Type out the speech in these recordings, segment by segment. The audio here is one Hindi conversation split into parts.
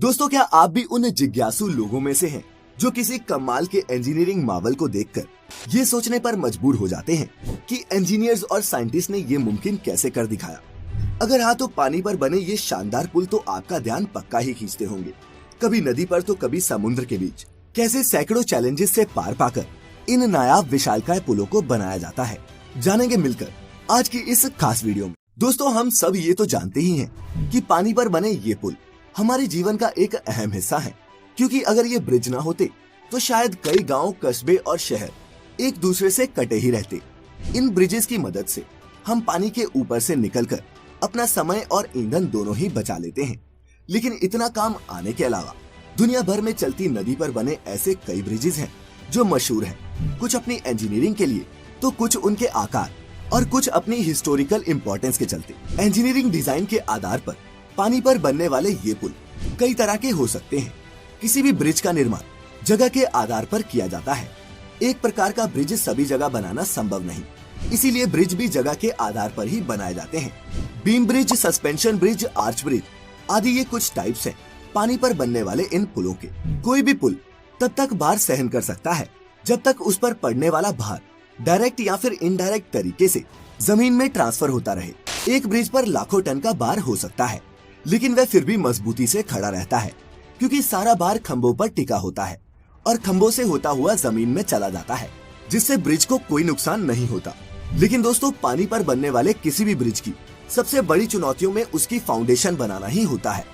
दोस्तों, क्या आप भी उन जिज्ञासु लोगों में से हैं जो किसी कमाल के इंजीनियरिंग मावल को देखकर ये सोचने पर मजबूर हो जाते हैं कि इंजीनियर्स और साइंटिस्ट ने ये मुमकिन कैसे कर दिखाया? अगर हाँ, तो पानी पर बने ये शानदार पुल तो आपका ध्यान पक्का ही खींचते होंगे। कभी नदी पर तो कभी समुद्र के बीच कैसे सैकड़ों चैलेंजेस से पार पाकर इन नायाब विशालकाय पुलों को बनाया जाता है, जानेंगे मिलकर आज की इस खास वीडियो में। दोस्तों, हम सब ये तो जानते ही हैं कि पानी पर बने ये पुल हमारे जीवन का एक अहम हिस्सा है, क्योंकि अगर ये ब्रिज ना होते तो शायद कई गांव, कस्बे और शहर एक दूसरे से कटे ही रहते। इन ब्रिजेस की मदद से हम पानी के ऊपर से निकलकर अपना समय और ईंधन दोनों ही बचा लेते हैं। लेकिन इतना काम आने के अलावा दुनिया भर में चलती नदी पर बने ऐसे कई ब्रिजेस हैं जो मशहूर हैं, कुछ अपनी इंजीनियरिंग के लिए तो कुछ उनके आकार और कुछ अपनी हिस्टोरिकल इम्पोर्टेंस के चलते। इंजीनियरिंग डिजाइन के आधार पर पानी पर बनने वाले ये पुल कई तरह के हो सकते हैं। किसी भी ब्रिज का निर्माण जगह के आधार पर किया जाता है। एक प्रकार का ब्रिज सभी जगह बनाना संभव नहीं, इसीलिए ब्रिज भी जगह के आधार पर ही बनाए जाते हैं। Beam bridge, suspension bridge, arch bridge आदि ये कुछ टाइप्स हैं पानी पर बनने वाले इन पुलों के। कोई भी पुल तब तक भार सहन कर सकता है जब तक उस पर पड़ने वाला भार डायरेक्ट या फिर इनडायरेक्ट तरीके से जमीन में ट्रांसफर होता रहे। एक ब्रिज पर लाखों टन का भार हो सकता है, लेकिन वह फिर भी मजबूती से खड़ा रहता है, क्योंकि सारा भार खंभों पर टिका होता है और खंभों से होता हुआ जमीन में चला जाता है, जिससे ब्रिज को कोई नुकसान नहीं होता। लेकिन दोस्तों, पानी पर बनने वाले किसी भी ब्रिज की सबसे बड़ी चुनौतियों में उसकी फाउंडेशन बनाना ही होता है,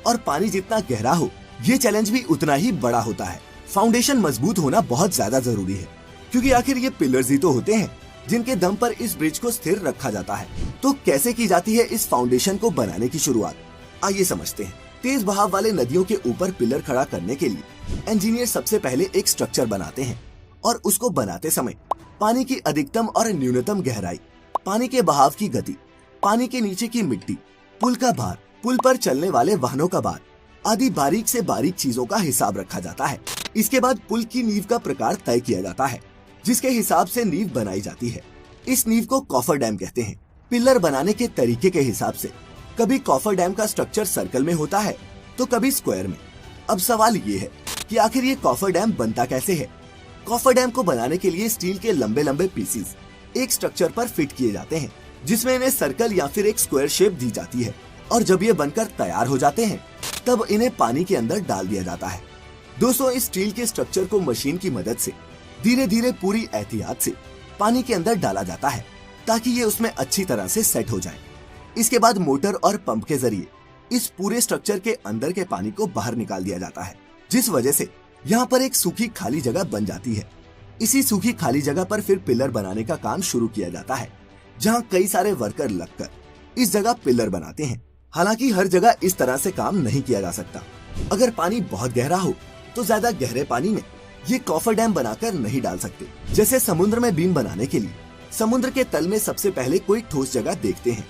और पानी जितना गहरा हो ये चैलेंज भी उतना ही बड़ा होता है। फाउंडेशन मजबूत होना बहुत ज्यादा जरूरी है, क्योंकि आखिर ये पिलर्स ही तो होते हैं जिनके दम पर इस ब्रिज को स्थिर रखा जाता है। तो कैसे की जाती है इस फाउंडेशन को बनाने की शुरुआत, आइए समझते हैं। तेज बहाव वाले नदियों के ऊपर पिलर खड़ा करने के लिए इंजीनियर सबसे पहले एक स्ट्रक्चर बनाते हैं, और उसको बनाते समय पानी की अधिकतम और न्यूनतम गहराई, पानी के बहाव की गति, पानी के नीचे की मिट्टी, पुल का भार, पुल पर चलने वाले वाहनों का भार आदि बारीक से बारीक चीजों का हिसाब रखा जाता है। इसके बाद पुल की नींव का प्रकार तय किया जाता है, जिसके हिसाब से नींव बनाई जाती है। इस नींव को कॉफर डैम कहते हैं। पिलर बनाने के तरीके के हिसाब से कभी कॉफर डैम का स्ट्रक्चर सर्कल में होता है तो कभी स्क्वायर में। अब सवाल ये है कि आखिर ये कॉफर डैम बनता कैसे है? कॉफर डैम को बनाने के लिए स्टील के लंबे लंबे पीसेस एक स्ट्रक्चर पर फिट किए जाते हैं, जिसमें इन्हें सर्कल या फिर एक स्क्वायर शेप दी जाती है, और जब ये बनकर तैयार हो जाते हैं तब इन्हें पानी के अंदर डाल दिया जाता है। दोस्तों, इस स्टील के स्ट्रक्चर को मशीन की मदद से धीरे धीरे पूरी एहतियात से पानी के अंदर डाला जाता है, ताकि ये उसमें अच्छी तरह से सेट हो जाए। इसके बाद मोटर और पंप के जरिए इस पूरे स्ट्रक्चर के अंदर के पानी को बाहर निकाल दिया जाता है, जिस वजह से यहाँ पर एक सूखी खाली जगह बन जाती है। इसी सूखी खाली जगह पर फिर पिलर बनाने का काम शुरू किया जाता है, जहाँ कई सारे वर्कर लगकर इस जगह पिलर बनाते हैं। हालांकि हर जगह इस तरह से काम नहीं किया जा सकता। अगर पानी बहुत गहरा हो तो ज्यादा गहरे पानी में ये कॉफर डैम बनाकर नहीं डाल सकते। जैसे समुद्र में बीम बनाने के लिए समुद्र के तल में सबसे पहले कोई ठोस जगह देखते हैं,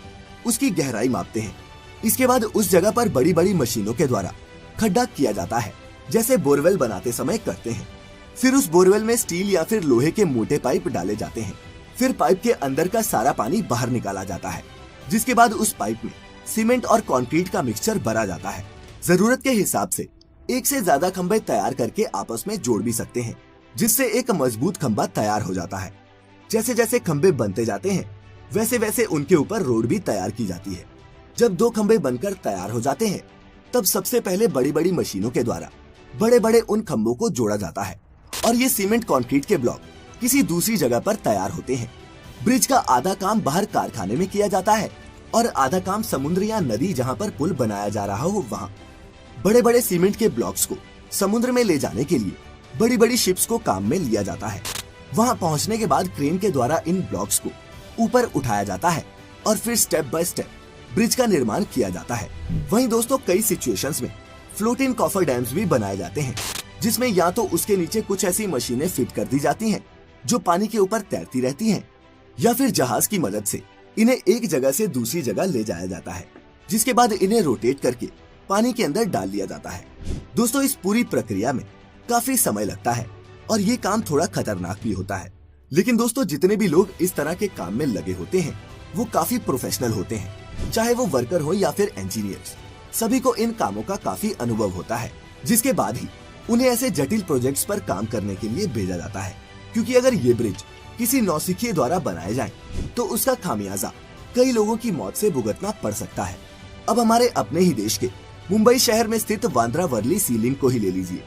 उसकी गहराई मापते हैं। इसके बाद उस जगह पर बड़ी बड़ी मशीनों के द्वारा खड्डा किया जाता है, जैसे बोरवेल बनाते समय करते हैं। फिर उस बोरवेल में स्टील या फिर लोहे के मोटे पाइप डाले जाते हैं। फिर पाइप के अंदर का सारा पानी बाहर निकाला जाता है, जिसके बाद उस पाइप में सीमेंट और कंक्रीट का मिक्सचर भरा जाता है। जरूरत के हिसाब से एक से ज्यादा खंभे तैयार करके आपस में जोड़ भी सकते हैं, जिससे एक मजबूत खंभा तैयार हो जाता है। जैसे जैसे खंभे बनते जाते हैं वैसे वैसे उनके ऊपर रोड भी तैयार की जाती है। जब दो खंभे बनकर तैयार हो जाते हैं तब सबसे पहले बड़ी बड़ी मशीनों के द्वारा बड़े बड़े उन खंभों को जोड़ा जाता है, और ये सीमेंट कंक्रीट के ब्लॉक किसी दूसरी जगह पर तैयार होते हैं। ब्रिज का आधा काम बाहर कारखाने में किया जाता है और आधा काम समुद्र या नदी जहाँ पर पुल बनाया जा रहा हो वहाँ। बड़े बड़े सीमेंट के ब्लॉक्स को समुद्र में ले जाने के लिए बड़ी बड़ी शिप्स को काम में लिया जाता है। वहाँ पहुँचने के बाद क्रेन के द्वारा इन ब्लॉक्स को ऊपर उठाया जाता है और फिर स्टेप बाय स्टेप ब्रिज का निर्माण किया जाता है। वहीं दोस्तों, कई सिचुएशंस में फ्लोटिंग कॉफर डैम्स भी बनाए जाते हैं, जिसमें या तो उसके नीचे कुछ ऐसी मशीनें फिट कर दी जाती हैं जो पानी के ऊपर तैरती रहती हैं, या फिर जहाज की मदद से इन्हें एक जगह से दूसरी जगह ले जाया जाता है, जिसके बाद इन्हें रोटेट करके पानी के अंदर डाल दिया जाता है। दोस्तों, इस पूरी प्रक्रिया में काफी समय लगता है और ये काम थोड़ा खतरनाक भी होता है। लेकिन दोस्तों, जितने भी लोग इस तरह के काम में लगे होते हैं वो काफी प्रोफेशनल होते हैं, चाहे वो वर्कर हो या फिर इंजीनियर्स। सभी को इन कामों का काफी अनुभव होता है, जिसके बाद ही उन्हें ऐसे जटिल प्रोजेक्ट्स पर काम करने के लिए भेजा जाता है। क्योंकि अगर ये ब्रिज किसी नौसिखिए द्वारा बनाए जाएं, तो उसका खामियाजा कई लोगों की मौत से भुगतना पड़ सकता है। अब हमारे अपने ही देश के मुंबई शहर में स्थित बांद्रा वर्ली सी लिंक को ही ले लीजिए।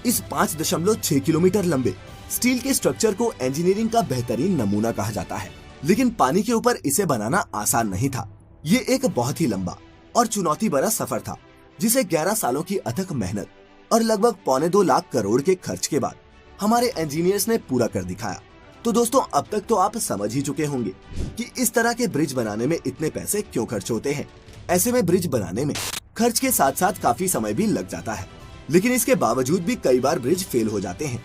इस 5.6 किलोमीटर लंबे स्टील के स्ट्रक्चर को इंजीनियरिंग का बेहतरीन नमूना कहा जाता है, लेकिन पानी के ऊपर इसे बनाना आसान नहीं था। ये एक बहुत ही लंबा और चुनौती भरा सफर था, जिसे 11 सालों की अथक मेहनत और लगभग 1.25 लाख करोड़ के खर्च के बाद हमारे इंजीनियर्स ने पूरा कर दिखाया। तो दोस्तों, अब तक तो आप समझ ही चुके होंगे कि इस तरह के ब्रिज बनाने में इतने पैसे क्यों खर्च होते हैं। ऐसे में ब्रिज बनाने में खर्च के साथ साथ काफी समय भी लग जाता है, लेकिन इसके बावजूद भी कई बार ब्रिज फेल हो जाते हैं।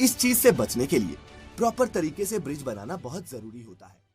इस चीज से बचने के लिए प्रॉपर तरीके से ब्रिज बनाना बहुत जरूरी होता है।